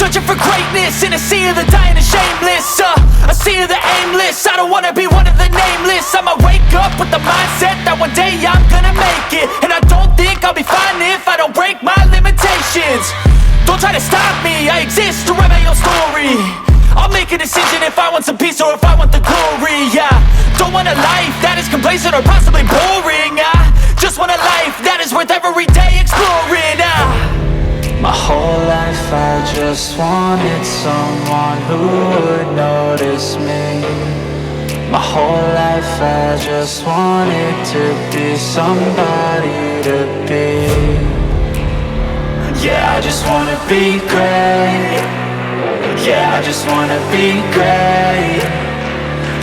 searching for greatness in a sea of the dying and shameless, a sea of the aimless. I don't wanna be one of the nameless. I'ma wake up with the mindset that one day I'm gonna make it, and I don't think I'll be fine if I don't break my limitations. Don't try to stop me, I exist to write my own story. I'll make a decision if I want some peace or if I want the glory, yeah. Don't want a life that is complacent or possibly boring, I just want a life that is worth every day exploring, My whole life I just wanted someone who would notice me. My whole life I just wanted to be somebody to be. Yeah, I just wanna be great. Yeah, I just wanna be great.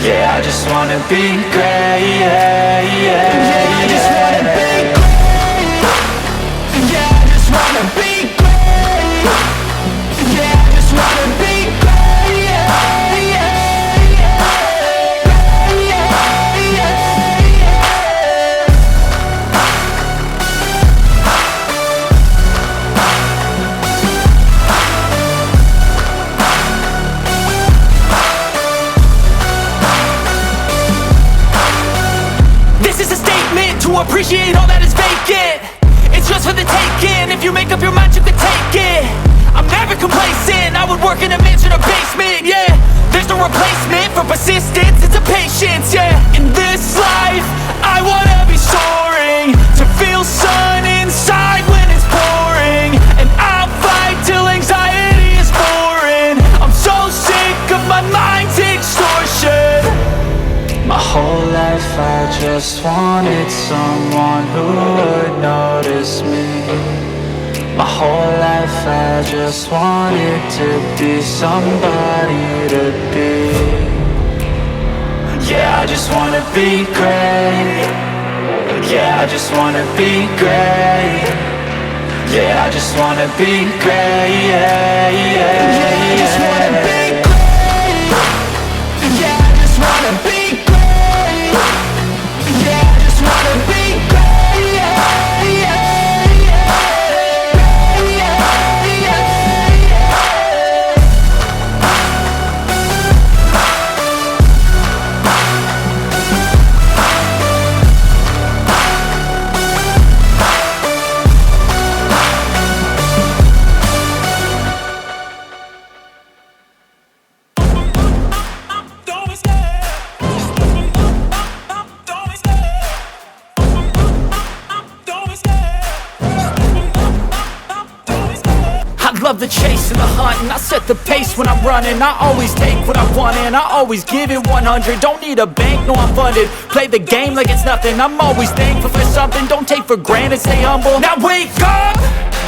Yeah, I just wanna be great. Yeah, yeah, yeah, I just wanna be great. Yeah, I just wanna be great. Yeah, I just wanna be great. Yeah, yeah, yeah, yeah, yeah. This is a statement to appreciate all that is vacant. It's just for the taking. If you make up your mind, you can take it. I'm never complacent. I would work in a mansion or basement, yeah. There's no replacement for persistence, it's a patience, yeah. In this life, I wanna be soaring, to feel sun inside when it's pouring, and I'll fight till anxiety is foreign. I'm so sick of my mind's extortion. My whole life I just wanted someone who would notice me. My whole life I just wanted to be somebody to be. Yeah, I just wanna be great. Yeah, I just wanna be great. Yeah, I just wanna be great. Yeah, yeah, yeah, I just wanna be great. Yeah, I just wanna be great. Yeah, I just wanna be great. Yeah, yeah. Love the chase and the hunt, and I set the pace when I'm running. I always take what I want and I always give it 100. Don't need a bank, no I'm funded. Play the game like it's nothing. I'm always thankful for something. Don't take for granted, stay humble. Now wake up!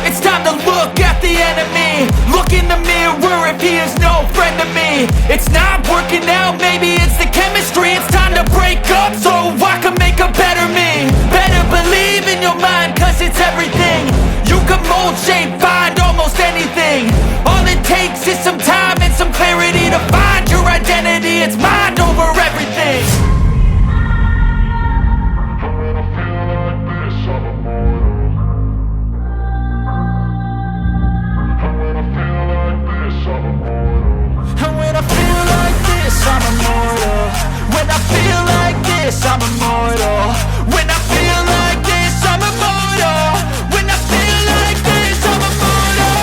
It's time to look at the enemy. Look in the mirror if he is no friend to me. It's not working out, maybe it's the chemistry. It's time to break up so I can make a better me. Better believe in your mind, cause it's everything. You can mold, shape, find almost anything. All it takes is some time and some clarity to find your identity. It's mind over everything. And when I feel like this, I'm immortal. When I feel like this, I'm immortal. When I feel like this, I'm immortal. When I feel like this, I'm immortal.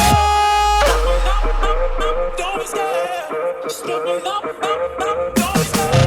Don't be scared. Just give me up. Don't be scared.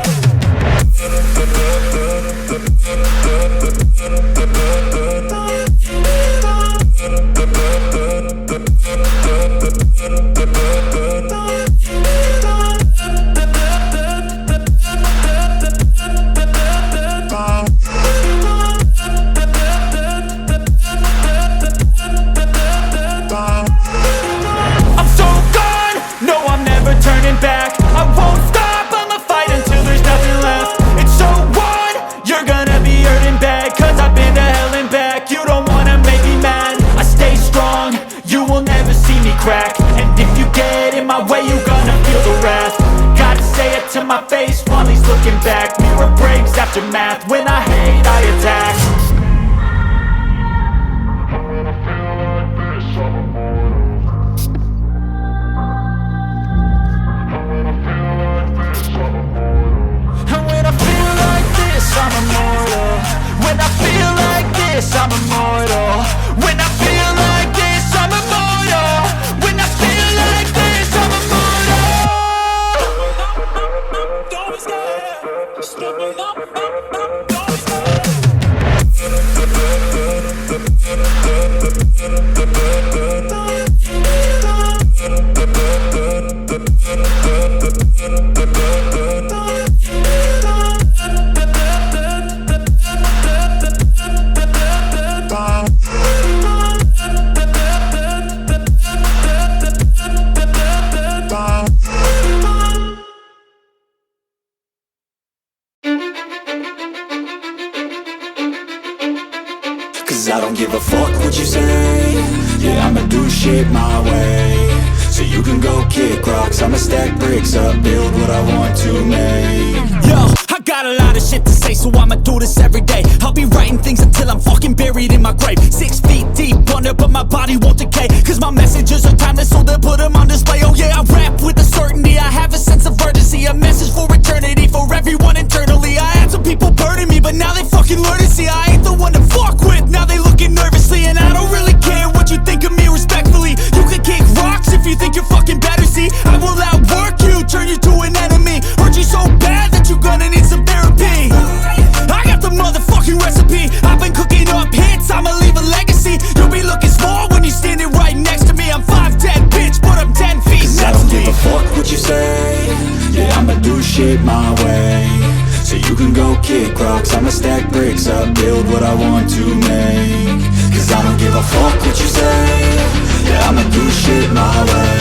My face while he's looking back. Mirror breaks after math. When I hate, I attack. what you say. Yeah, I'ma do shit my way. So you can go kick rocks, I'ma stack bricks up, build what I want to make. Yo, I got a lot of shit to say, so I'ma do this every day. I'll be writing things until I'm fucking buried in my grave. 6 feet deep under, but my body won't decay. Cause my messages are timeless, so they'll put them on display. Oh yeah, I rap with a certainty, I have a sense of urgency. A message for eternity, for everyone internally. I had some people burning me, but now they fucking learn to see I ain't the one to fuck with, now they looking nervously. And I don't really care what you think of me respectfully. You can kick rocks if you think you're fucking better, see. I will outwork you, turn you to an enemy. Hurt you so bad that you're gonna need some therapy. I got the motherfucking recipe. I've been cooking up hits, I'ma leave a legacy. You'll be looking small when you're standing right next to me. I'm 5'10", bitch, but I'm 10 feet Cause I next don't to give me. a fuck what you say. Yeah, I'ma do shit my way. So you can go kick rocks, I'ma stack bricks up, build what I want to make. Cause I don't give a fuck what you say. Yeah, I'ma do shit my way.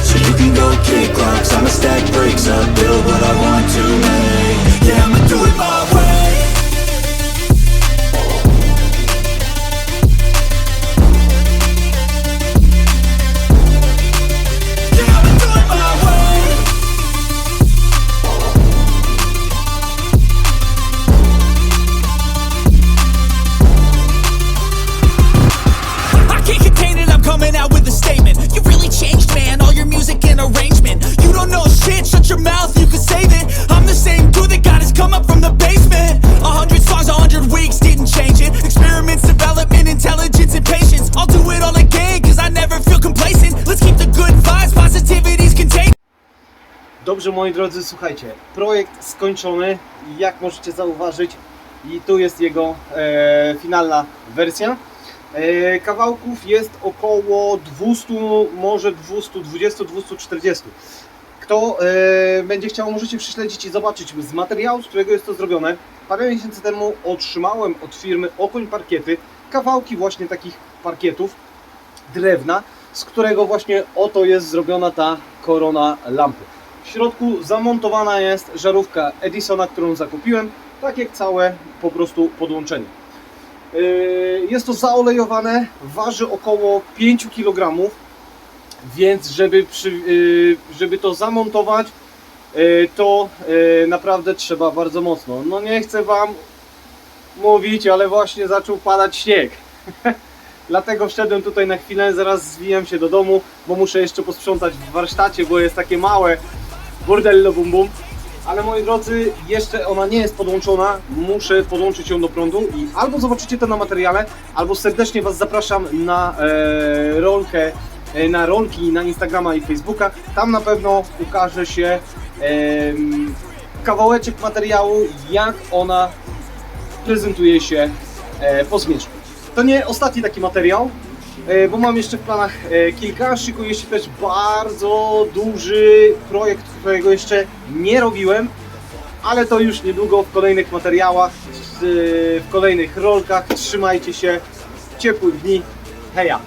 So you can go kick rocks, I'ma stack bricks up, build what I want to make. Yeah, I'ma do it my way. Yeah, I'ma do it my way. I can't contain it, I'm coming out with a statement. You really changed, man, all your music and arrangement. You don't know shit, shut your mouth, you can save it. I'm the same dude that got his come up from the basement. 100 songs, 100 weeks, didn't change it. Experiments, development, intelligence, and patience. I'll do it all again, cause I never feel complacent. Let's keep the good vibes, positivity's contagious. Dobrze, moi drodzy, słuchajcie, projekt skończony, jak możecie zauważyć, i tu jest jego finalna wersja. Kawałków jest około 200, może 220, 240. Kto będzie chciał, możecie prześledzić i zobaczyć z materiału, z którego jest to zrobione. Parę miesięcy temu otrzymałem od firmy Okoń Parkiety kawałki właśnie takich parkietów drewna, z którego właśnie oto jest zrobiona ta korona lampy. W środku zamontowana jest żarówka Edisona, którą zakupiłem, tak jak całe po prostu podłączenie. Jest to zaolejowane, waży około 5 kg, więc żeby to zamontować, to naprawdę trzeba bardzo mocno. No nie chcę Wam mówić, ale właśnie zaczął padać śnieg. Dlatego wszedłem tutaj na chwilę, zaraz zwijam się do domu, bo muszę jeszcze posprzątać w warsztacie, bo jest takie małe bordello bum bum. Ale moi drodzy, jeszcze ona nie jest podłączona, muszę podłączyć ją do prądu i albo zobaczycie to na materiale, albo serdecznie Was zapraszam na rolki na Instagrama i Facebooka. Tam na pewno ukaże się kawałeczek materiału, jak ona prezentuje się po zmierzchu. To nie ostatni taki materiał, bo mam jeszcze w planach kilka. Szykuje się też bardzo duży projekt, którego jeszcze nie robiłem, ale to już niedługo w kolejnych materiałach, w kolejnych rolkach. Trzymajcie się, ciepłych dni, heja!